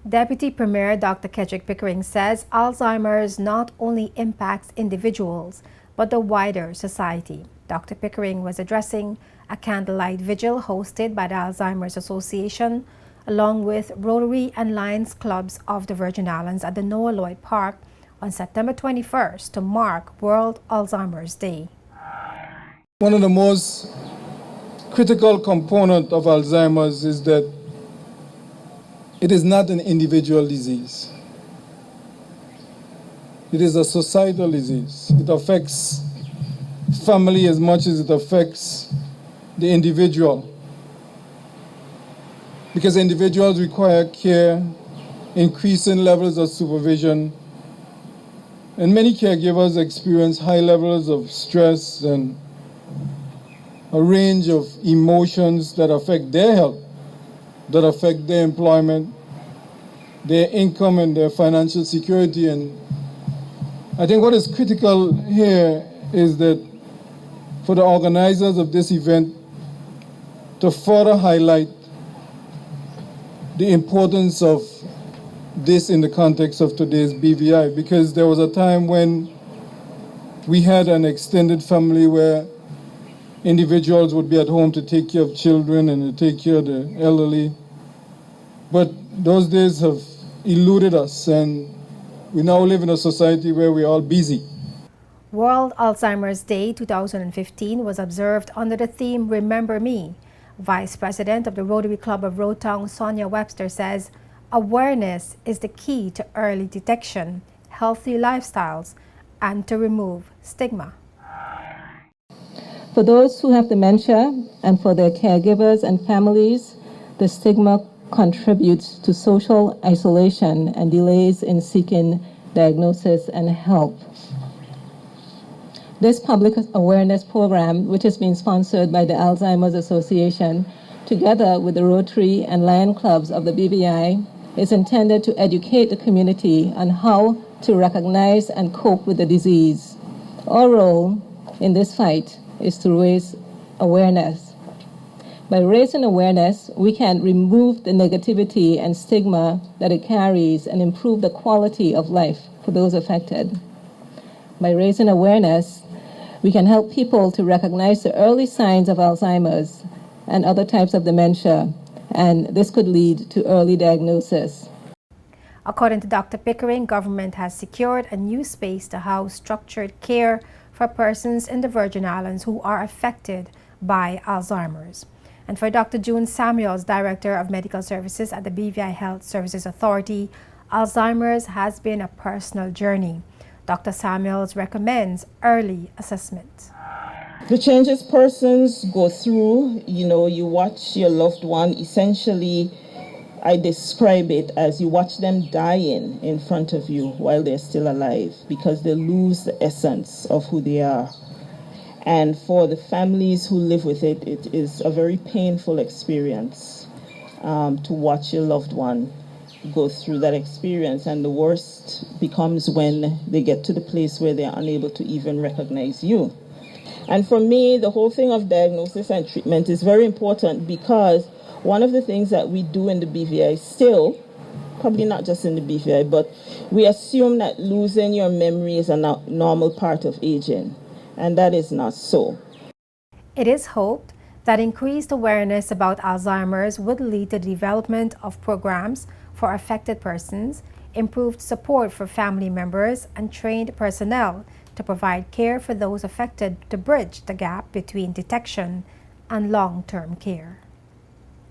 Deputy Premier Dr. Kedrick Pickering says Alzheimer's not only impacts individuals, but the wider society. Dr. Pickering was addressing a candlelight vigil hosted by the Alzheimer's Association, along with Rotary and Lions Clubs of the Virgin Islands at the Noah Lloyd Park on September 21st to mark World Alzheimer's Day. One of the most critical components of Alzheimer's is that it is not an individual disease. It is a societal disease. It affects family as much as it affects the individual. Because individuals require care, increasing levels of supervision, and many caregivers experience high levels of stress and a range of emotions that affect their health, that affect their employment, their income, and their financial security. And I think what is critical here is that for the organizers of this event to further highlight the importance of this in the context of today's BVI, because there was a time when we had an extended family where individuals would be at home to take care of children and to take care of the elderly. But those days have eluded us, and we now live in a society where we're all busy. World Alzheimer's Day 2015 was observed under the theme Remember Me. Vice President of the Rotary Club of Roetown, Sonia Webster, says awareness is the key to early detection, healthy lifestyles, and to remove stigma. For those who have dementia and for their caregivers and families, the stigma contributes to social isolation and delays in seeking diagnosis and help. This public awareness program, which has been sponsored by the Alzheimer's Association, together with the Rotary and Lion Clubs of the BVI, is intended to educate the community on how to recognize and cope with the disease. Our role in this fight is to raise awareness. By raising awareness, we can remove the negativity and stigma that it carries and improve the quality of life for those affected. By raising awareness, we can help people to recognize the early signs of Alzheimer's and other types of dementia, and this could lead to early diagnosis. According to Dr. Pickering, government has secured a new space to house structured care for persons in the Virgin Islands who are affected by Alzheimer's. And for Dr. June Samuels, Director of Medical Services at the BVI Health Services Authority, Alzheimer's has been a personal journey. Dr. Samuels recommends early assessment. The changes persons go through, you watch your loved one, essentially, I describe it as you watch them dying in front of you while they're still alive, because they lose the essence of who they are. And for the families who live with it, it is a very painful experience to watch your loved one go through that experience. And the worst becomes when they get to the place where they're unable to even recognize you. And for me, the whole thing of diagnosis and treatment is very important, because one of the things that we do in the BVI still, probably not just in the BVI, but we assume that losing your memory is a normal part of aging, and that is not so. It is hoped that increased awareness about Alzheimer's would lead to the development of programs for affected persons, improved support for family members, and trained personnel to provide care for those affected to bridge the gap between detection and long-term care.